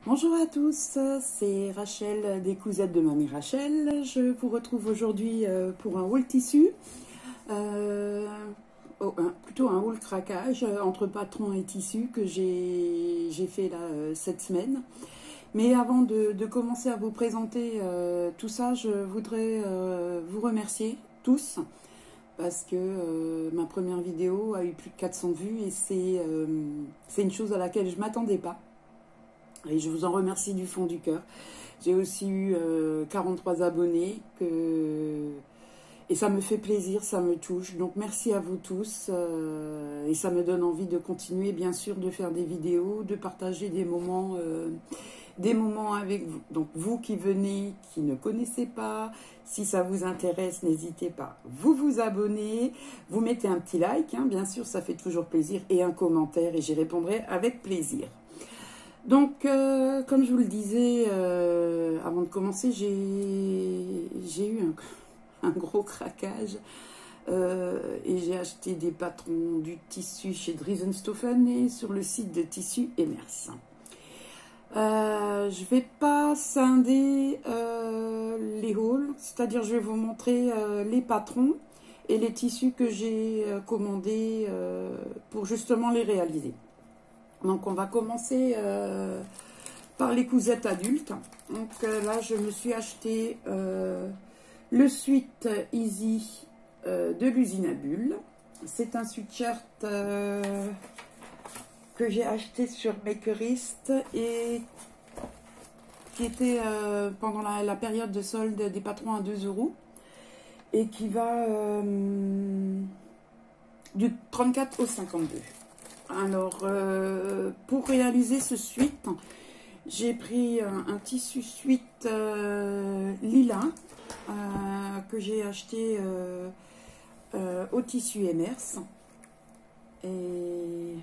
Bonjour à tous, c'est Rachel des Cousettes de Mamie Rachel. Je vous retrouve aujourd'hui pour un haul tissu, plutôt un haul craquage entre patron et tissu que j'ai fait là cette semaine. Mais avant de commencer à vous présenter tout ça, je voudrais vous remercier tous parce que ma première vidéo a eu plus de 400 vues et c'est une chose à laquelle je ne m'attendais pas. Et je vous en remercie du fond du cœur. J'ai aussi eu 43 abonnés et ça me fait plaisir, ça me touche. Donc merci à vous tous et ça me donne envie de continuer, bien sûr, de faire des vidéos, de partager des moments avec vous. Donc vous qui venez, qui ne connaissez pas, si ça vous intéresse, n'hésitez pas. Vous abonnez, vous mettez un petit like, hein, bien sûr, ça fait toujours plaisir, et un commentaire et j'y répondrai avec plaisir. Donc, comme je vous le disais avant de commencer, j'ai eu un gros craquage et j'ai acheté des patrons du tissu chez Driesenstoffen et sur le site de Tissu Emers. Je vais pas scinder les hauls, c'est-à-dire je vais vous montrer les patrons et les tissus que j'ai commandés pour justement les réaliser. Donc on va commencer par les cousettes adultes. Donc là je me suis acheté le sweat Easy de l'usine à bulles. C'est un sweatshirt que j'ai acheté sur Makerist et qui était pendant la période de solde des patrons à 2 € et qui va du 34 au 52. Alors, pour réaliser ce sweat, j'ai pris un tissu sweat lilas que j'ai acheté au Tissu Emers. Et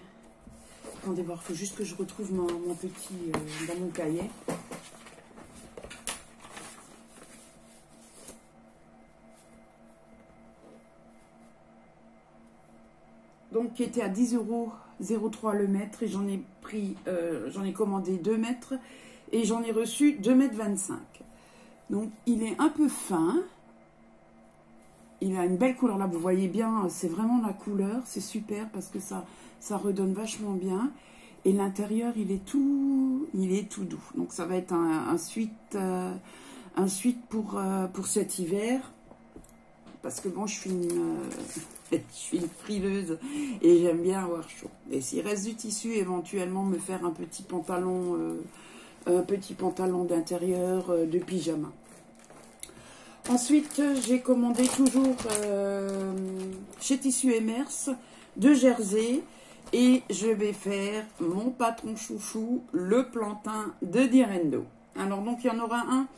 attendez voir, il faut juste que je retrouve mon petit dans mon cahier. Donc qui était à 10,03 € le mètre et j'en ai commandé 2 mètres et j'en ai reçu 2,25 m. Donc il est un peu fin, il a une belle couleur là, vous voyez bien, c'est vraiment la couleur, c'est super parce que ça redonne vachement bien et l'intérieur il est tout doux. Donc ça va être un sweat pour cet hiver. Parce que bon, je suis une frileuse et j'aime bien avoir chaud. Et s'il reste du tissu, éventuellement me faire un petit pantalon d'intérieur de pyjama. Ensuite, j'ai commandé toujours chez Tissu Emers 2 jerseys et je vais faire mon patron chouchou, le plantain de Direndo. Alors donc il y en aura un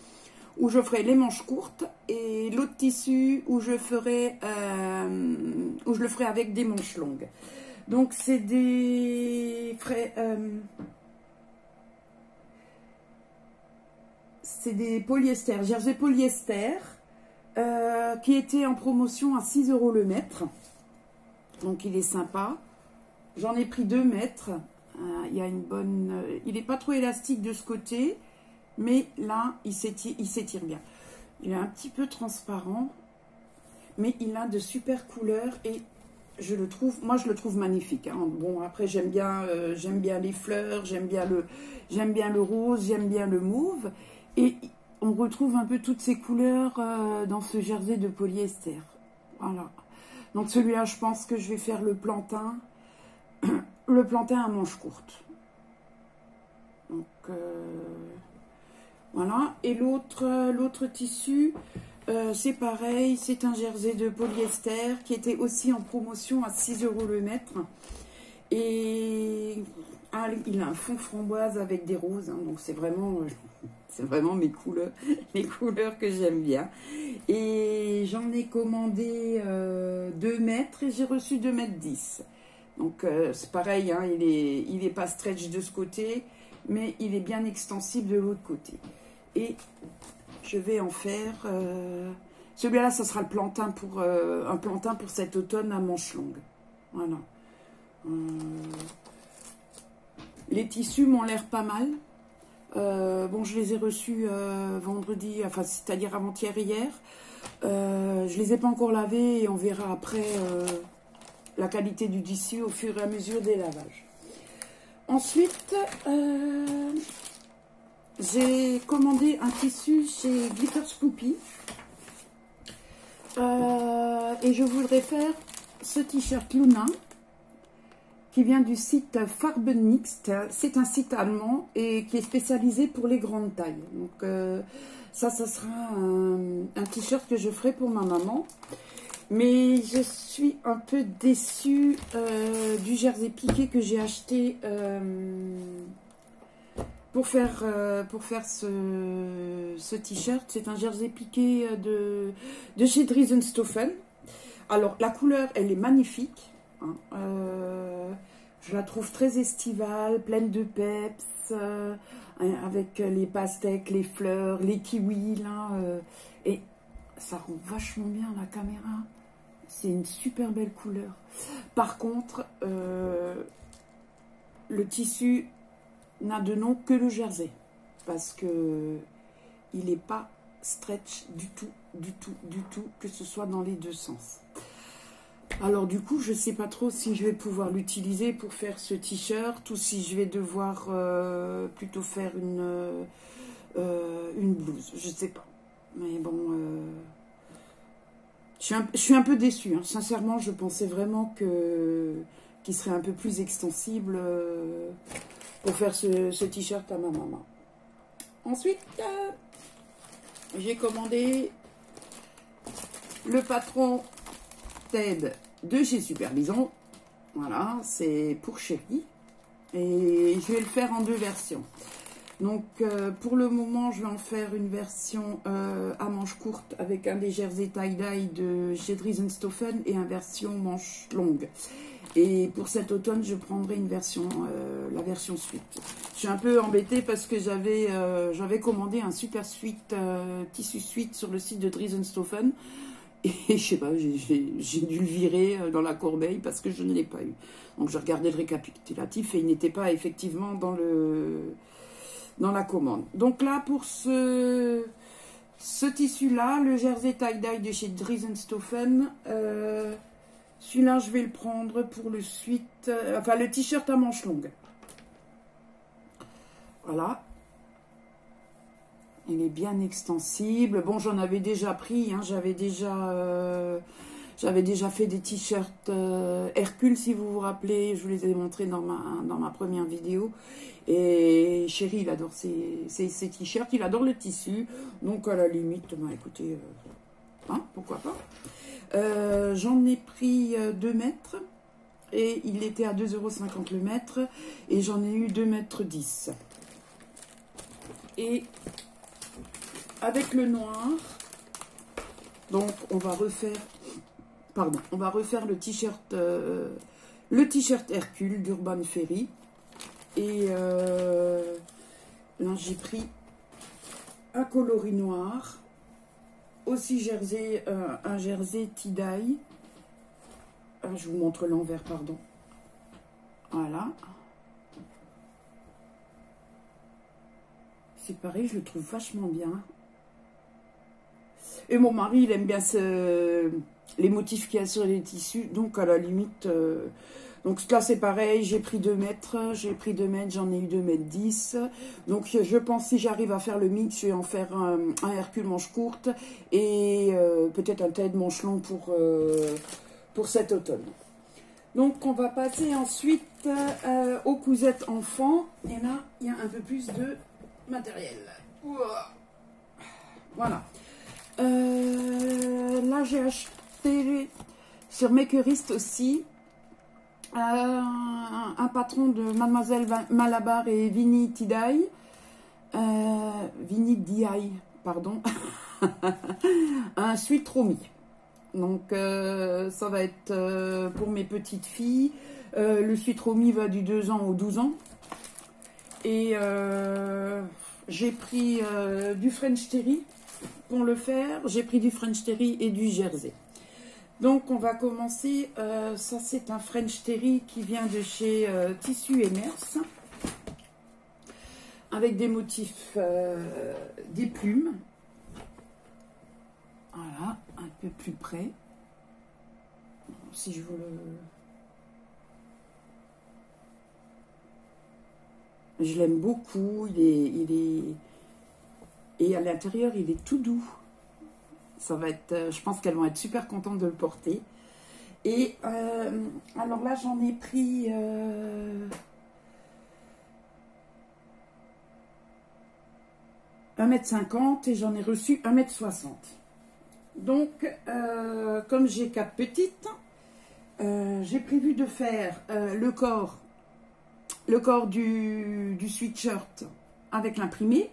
où je ferai les manches courtes et l'autre tissu où je le ferai avec des manches longues. Donc c'est des polyester, jersey polyester qui était en promotion à 6 € le mètre. Donc il est sympa. J'en ai pris 2 mètres. Il y a une bonne, il n'est pas trop élastique de ce côté. Mais là, il s'étire bien. Il est un petit peu transparent, mais il a de super couleurs et je le trouve magnifique. Hein. Bon, après, j'aime bien les fleurs, j'aime bien le rose, j'aime bien le mauve. Et on retrouve un peu toutes ces couleurs dans ce jersey de polyester. Voilà. Donc celui-là, je pense que je vais faire le plantain à manches courtes. Donc... voilà, et l'autre tissu, c'est pareil, c'est un jersey de polyester qui était aussi en promotion à 6 € le mètre. Et il a un fond framboise avec des roses, hein, donc c'est vraiment mes couleurs, les couleurs que j'aime bien. Et j'en ai commandé 2 mètres et j'ai reçu 2,10 m. Donc c'est pareil, hein, il est pas stretch de ce côté, mais il est bien extensible de l'autre côté. Et je vais en faire celui-là, ça sera un plantain pour cet automne à manches longues. Voilà. Les tissus m'ont l'air pas mal. Bon, je les ai reçus vendredi, enfin, c'est-à-dire avant-hier, hier. Je les ai pas encore lavés et on verra après la qualité du tissu au fur et à mesure des lavages. Ensuite, j'ai commandé un tissu chez Glitter Spoopy. Et je voudrais faire ce t-shirt Luna qui vient du site Farben Mixed. C'est un site allemand et qui est spécialisé pour les grandes tailles. Donc ça sera un t-shirt que je ferai pour ma maman. Mais je suis un peu déçue du jersey piqué que j'ai acheté pour faire ce t-shirt. C'est un jersey piqué de chez Driesenstoffen. Alors la couleur, elle est magnifique. Hein. Je la trouve très estivale, pleine de peps, avec les pastèques, les fleurs, les kiwis. Là, et ça rend vachement bien la caméra. C'est une super belle couleur. Par contre, le tissu n'a de nom que le jersey. Parce que il n'est pas stretch du tout, que ce soit dans les deux sens. Alors du coup, je ne sais pas trop si je vais pouvoir l'utiliser pour faire ce t-shirt ou si je vais devoir plutôt faire une blouse. Je ne sais pas. Mais bon... Je suis un peu déçue, hein. Sincèrement, je pensais vraiment qu'il serait un peu plus extensible pour faire ce t-shirt à ma maman. Ensuite, j'ai commandé le patron Ted de chez Superbison. Voilà, c'est pour Chérie. Et je vais le faire en deux versions. Donc, pour le moment, je vais en faire une version à manches courtes avec un des jersey tie-dye de chez Driesenstoffen et une version manche longue. Et pour cet automne, je prendrai une version, la version suite. Je suis un peu embêtée parce que j'avais commandé un super suite, tissu suite sur le site de Driesenstoffen. Et je sais pas, j'ai dû le virer dans la corbeille parce que je ne l'ai pas eu. Donc, j'ai regardé le récapitulatif et il n'était pas effectivement dans la commande. Donc là, pour ce tissu-là, le jersey tie-dye de chez Driesenstoffen, celui-là, je vais le prendre pour le suite, enfin le t-shirt à manches longues. Voilà. Il est bien extensible. Bon, j'en avais déjà pris, hein, j'avais déjà fait des t-shirts Hercule, si vous vous rappelez. Je vous les ai montrés dans ma première vidéo. Et Chéri, il adore ces t-shirts, il adore le tissu. Donc, à la limite, bah, écoutez, hein, pourquoi pas. J'en ai pris 2 mètres. Et il était à 2,50 € le mètre. Et j'en ai eu 2,10 m. Et avec le noir, donc on va refaire le t-shirt Hercule d'Urban Ferry. Et là j'ai pris un coloris noir, aussi jersey, un jersey tie-dye. Je vous montre l'envers, pardon. Voilà. C'est pareil, je le trouve vachement bien. Et mon mari, il aime bien les motifs qu'il y a sur les tissus. Donc, à la limite... donc, là, c'est pareil. J'ai pris 2 mètres. J'en ai eu 2,10 m. Donc, je pense si j'arrive à faire le mix, je vais en faire un Hercule manche courte. Et peut-être un Ted manche long pour cet automne. Donc, on va passer ensuite aux cousettes enfants. Et là, il y a un peu plus de matériel. Voilà. Là, j'ai acheté sur Makerist aussi un patron de Mademoiselle Malabar et Vinny Tidai. Vinny Di, pardon. Un Sweet Romy. Donc, ça va être pour mes petites filles. Le Sweet Romy va du 2 ans au 12 ans. Et j'ai pris du French Terry pour le faire. J'ai pris du French Terry et du jersey. Donc, on va commencer. Ça, c'est un French Terry qui vient de chez Tissu et Mers. avec des motifs, des plumes. Voilà, un peu plus près. Si je vous le... Je l'aime beaucoup, et à l'intérieur, il est tout doux. Ça va être, je pense qu'elles vont être super contentes de le porter. Et alors là, j'en ai pris 1,50 m et j'en ai reçu 1,60 m. Donc, comme j'ai 4 petites, j'ai prévu de faire le corps du sweatshirt avec l'imprimé.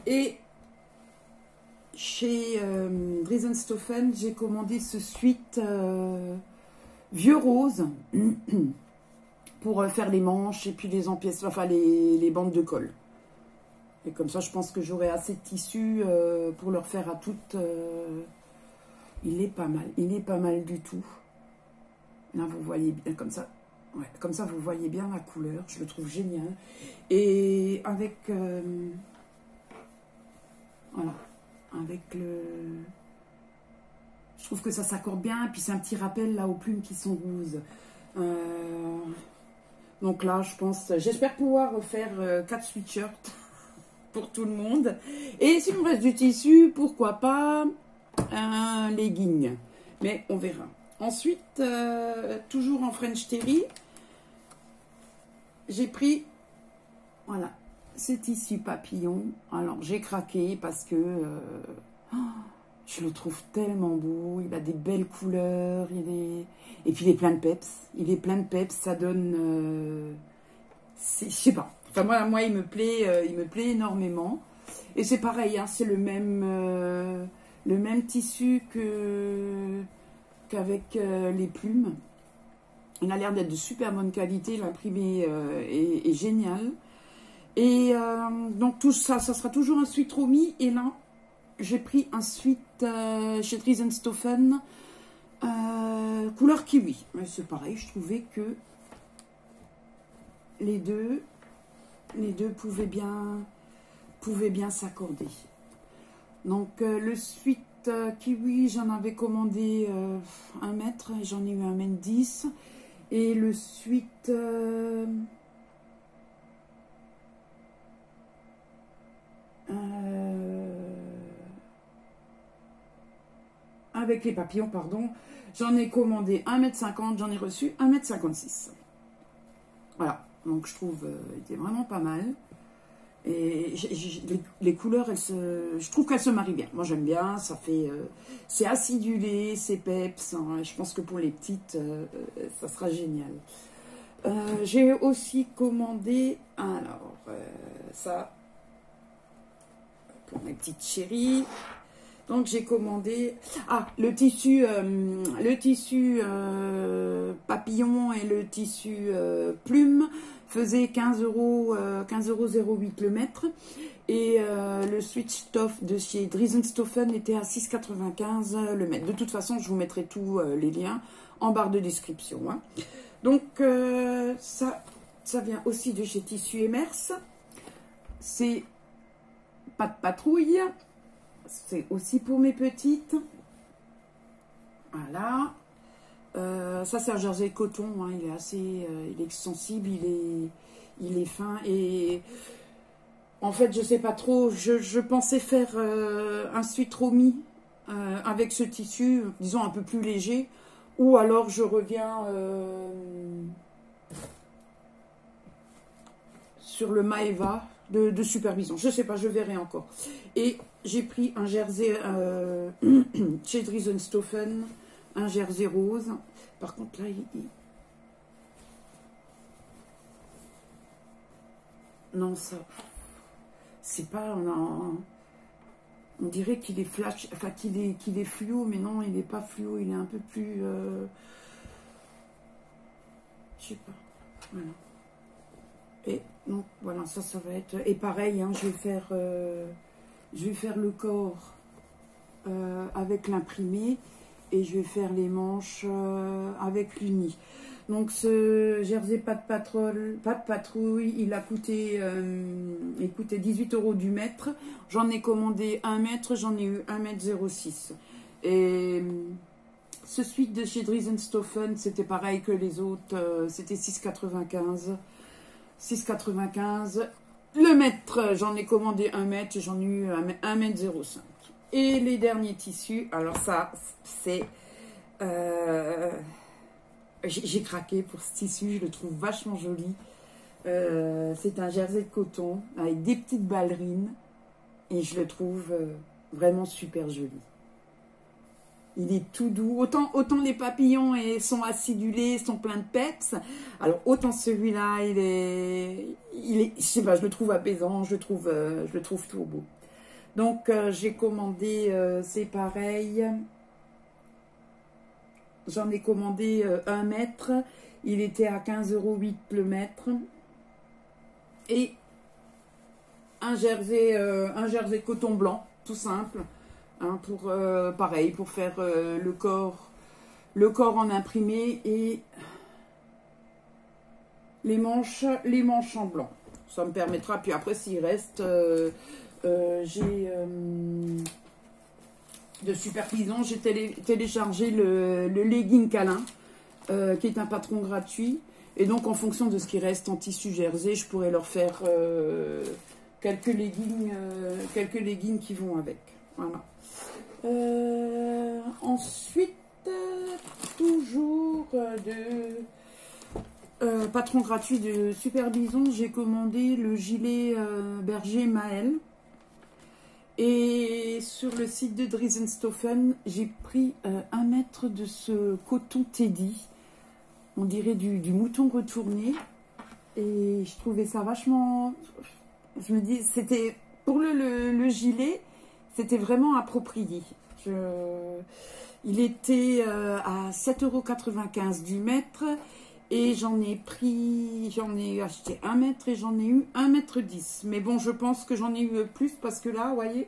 Et chez Driesenstoffen, j'ai commandé ce sweat vieux rose pour faire les manches et puis les empiècements, enfin les bandes de colle. Et comme ça, je pense que j'aurai assez de tissu pour leur faire à toutes. Il est pas mal du tout. Là, vous voyez bien comme ça. Ouais, comme ça, vous voyez bien la couleur. Je le trouve génial. Et avec... voilà. Avec le... Je trouve que ça s'accorde bien. Et puis, c'est un petit rappel là aux plumes qui sont roses. Donc là, je pense... J'espère pouvoir faire 4 sweatshirts pour tout le monde. Et s'il me reste du tissu, pourquoi pas un legging. Mais on verra. Ensuite, toujours en French Terry, j'ai pris, voilà, ce tissu papillon. Alors, j'ai craqué parce que je le trouve tellement beau. Il a des belles couleurs. Et puis, il est plein de peps. Ça donne... je sais pas. Enfin, moi, il me plaît énormément. Et c'est pareil, hein, c'est le même tissu qu'avec les plumes. Il a l'air d'être de super bonne qualité. L'imprimé est génial. Et donc, tout ça, ça sera toujours un sweat Romy. Et là, j'ai pris un sweat chez Driesenstoffen couleur kiwi. Mais c'est pareil, je trouvais que les deux pouvaient bien s'accorder. Donc le sweat kiwi, j'en avais commandé 1 mètre et j'en ai eu 1,10 m. Et le sweat avec les papillons, pardon, j'en ai commandé 1,50 m, j'en ai reçu 1,56 m. Voilà, donc je trouve il était vraiment pas mal. Et les couleurs, je trouve qu'elles se marient bien. Moi, j'aime bien. Ça fait, c'est acidulé, c'est peps. Hein, je pense que pour les petites, ça sera génial. J'ai aussi commandé, alors, ça, pour mes petites chéries. Donc, j'ai commandé, le tissu papillon et le tissu plume faisait 15,08 € le mètre. Et le Switchstoff de chez Driesenstoffen était à 6,95 € le mètre. De toute façon, je vous mettrai tous les liens en barre de description. Hein. Donc, ça vient aussi de chez Tissu Emers. C'est pas de patrouille. C'est aussi pour mes petites. Voilà. Ça, c'est un jersey coton. Hein. Il est assez il est sensible, il est fin. Et en fait, je sais pas trop. Je pensais faire un sweat Romy avec ce tissu, disons un peu plus léger. Ou alors, je reviens sur le Maeva de supervision. Je sais pas, je verrai encore. Et j'ai pris un jersey chez Driesenstoffen, un jersey rose. Par contre, là, non, ça, c'est pas... On dirait qu'il est flash, enfin qu'il est fluo, mais non, il n'est pas fluo, il est un peu plus... je sais pas, voilà. Et donc, voilà, ça va être... Et pareil, hein, je vais faire le corps avec l'imprimé et je vais faire les manches avec l'uni. Donc ce jersey pas de patrouille, il coûtait 18 € du mètre. J'en ai commandé 1 mètre, j'en ai eu 1,06 m. Et ce suite de chez Driesenstoffen, c'était pareil que les autres, c'était 6,95. 6,95. Le mètre, j'en ai commandé 1 mètre, j'en ai eu 1,05 m. Et les derniers tissus, alors ça, c'est... j'ai craqué pour ce tissu, je le trouve vachement joli. C'est un jersey de coton avec des petites ballerines et je le trouve vraiment super joli. Il est tout doux. Autant les papillons sont acidulés, sont pleins de peps. Alors autant celui-là, je sais pas, je le trouve apaisant, je le trouve tout beau. Donc j'ai commandé, c'est pareil. J'en ai commandé 1 mètre. Il était à 15,08 € le mètre. Et un jersey de coton blanc, tout simple. Hein, pareil, pour faire le corps en imprimé et les manches en blanc. Ça me permettra, puis après s'il reste, j'ai de Supervision, j'ai téléchargé le legging câlin, qui est un patron gratuit. Et donc en fonction de ce qui reste en tissu jersey, je pourrais leur faire quelques leggings qui vont avec. Voilà. Ensuite, toujours patron gratuit de Supervision, j'ai commandé le gilet berger Maël. Et sur le site de Driesenstoffen, j'ai pris 1 mètre de ce coton teddy. On dirait du mouton retourné. Et je trouvais ça vachement... Je me dis, c'était... Pour le gilet, c'était vraiment approprié. Il était à 7,95 € du mètre. Et j'en ai acheté 1 mètre et j'en ai eu 1,10 m. Mais bon, je pense que j'en ai eu plus parce que là, vous voyez,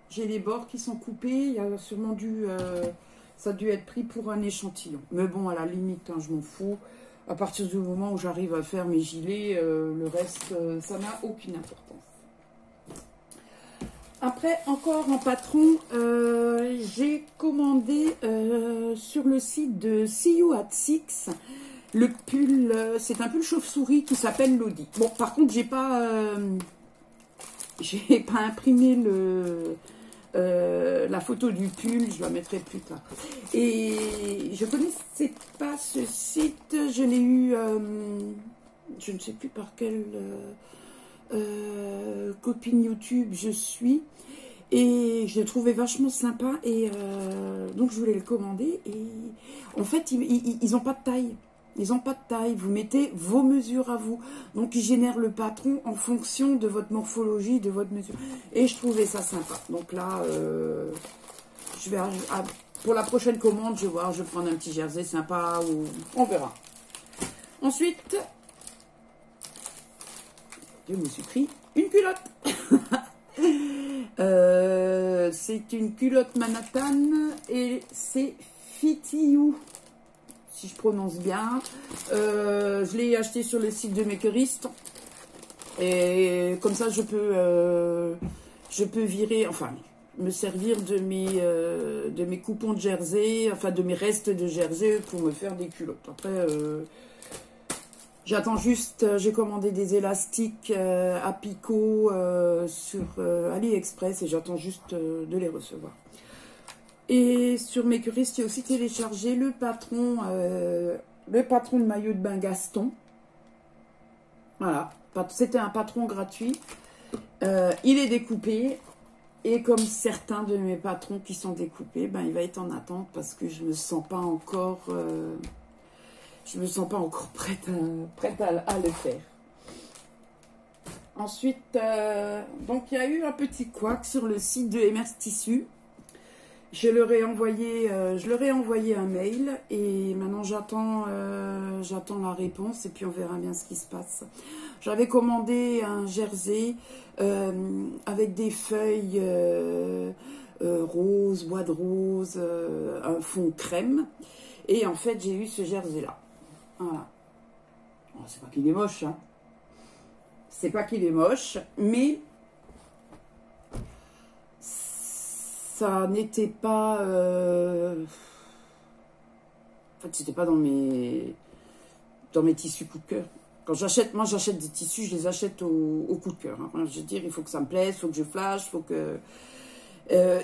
j'ai les bords qui sont coupés. Il y a sûrement ça a dû être pris pour un échantillon. Mais bon, à la limite, hein, je m'en fous. À partir du moment où j'arrive à faire mes gilets, le reste, ça n'a aucune importance. Après, encore en patron, j'ai commandé sur le site de See You at Six le pull, c'est un pull chauve-souris qui s'appelle Lodi. Bon, par contre, j'ai pas imprimé la photo du pull, je la mettrai plus tard. Et je connaissais pas ce site, je l'ai eu, je ne sais plus par quelle copine YouTube je suis. Et je le trouvais vachement sympa et donc je voulais le commander. Et en fait, ils n'ont pas de taille. Ils n'ont pas de taille. Vous mettez vos mesures à vous. Donc, ils génèrent le patron en fonction de votre morphologie, de votre mesure. Et je trouvais ça sympa. Donc là, je vais pour la prochaine commande, je vais voir, je vais prendre un petit jersey sympa ou on verra. Ensuite, je me suis pris une culotte. C'est une culotte Manhattan et c'est Fitty You, si je prononce bien. Je l'ai acheté sur le site de Makerist et comme ça je peux virer, enfin me servir de mes coupons de jersey, enfin de mes restes de jersey pour me faire des culottes. Après j'attends juste, j'ai commandé des élastiques à picot sur AliExpress et j'attends juste de les recevoir. Et sur Makerist, j'ai aussi téléchargé le patron de maillot de bain Gaston. Voilà, c'était un patron gratuit. Il est découpé et comme certains de mes patrons qui sont découpés, ben, il va être en attente parce que je ne me sens pas encore... prête à le faire. Ensuite, donc il y a eu un petit couac sur le site de Emers Tissus. Je leur ai envoyé un mail et maintenant j'attends la réponse et puis on verra bien ce qui se passe. J'avais commandé un jersey avec des feuilles roses, bois de rose, un fond crème et en fait j'ai eu ce jersey là. Voilà. Oh, c'est pas qu'il est moche, hein. C'est pas qu'il est moche, mais ça n'était pas... En fait, c'était pas dans mes tissus coup de cœur. Quand j'achète, moi j'achète des tissus, je les achète au coup de cœur. Hein. Je veux dire, il faut que ça me plaise, il faut que je flash, il faut que...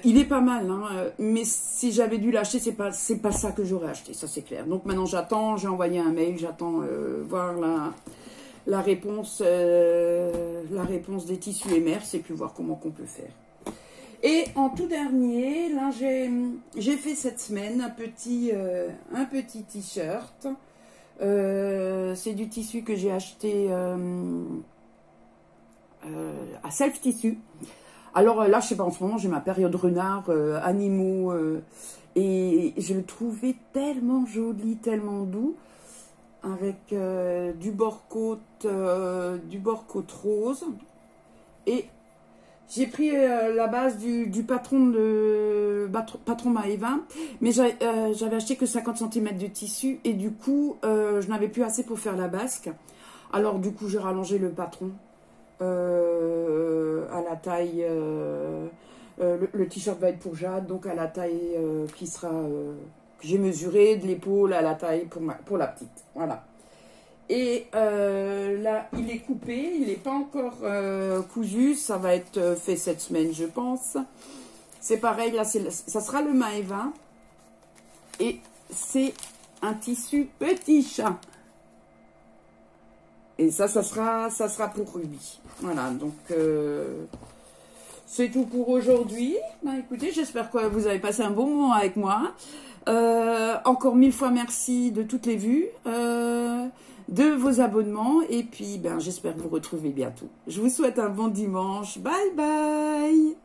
il est pas mal, hein, mais si j'avais dû l'acheter, c'est pas ça que j'aurais acheté, ça c'est clair. Donc maintenant j'attends, j'ai envoyé un mail, j'attends voir la réponse des tissus Emers et puis voir comment qu'on peut faire. Et en tout dernier, là j'ai fait cette semaine un petit t-shirt. C'est du tissu que j'ai acheté à Self Tissu. Alors là, je sais pas, en ce moment, j'ai ma période renard, animaux, et je le trouvais tellement joli, tellement doux, avec du bord-côte rose. Et j'ai pris la base du patron Maeva, mais j'avais acheté que 50 cm de tissu, et du coup, je n'avais plus assez pour faire la basque. Alors du coup, j'ai rallongé le patron. À la taille, le t-shirt va être pour Jade, donc à la taille qui sera, que j'ai mesuré de l'épaule à la taille pour la petite, voilà. Et là, il est coupé, il n'est pas encore cousu, ça va être fait cette semaine, je pense. C'est pareil, là, ça sera le Maeva, et c'est un tissu petit chat. Et ça sera pour Ruby. Voilà, donc c'est tout pour aujourd'hui. Ben, écoutez, j'espère que vous avez passé un bon moment avec moi. Encore 1000 fois merci de toutes les vues, de vos abonnements. Et puis, ben, j'espère vous retrouver bientôt. Je vous souhaite un bon dimanche. Bye bye.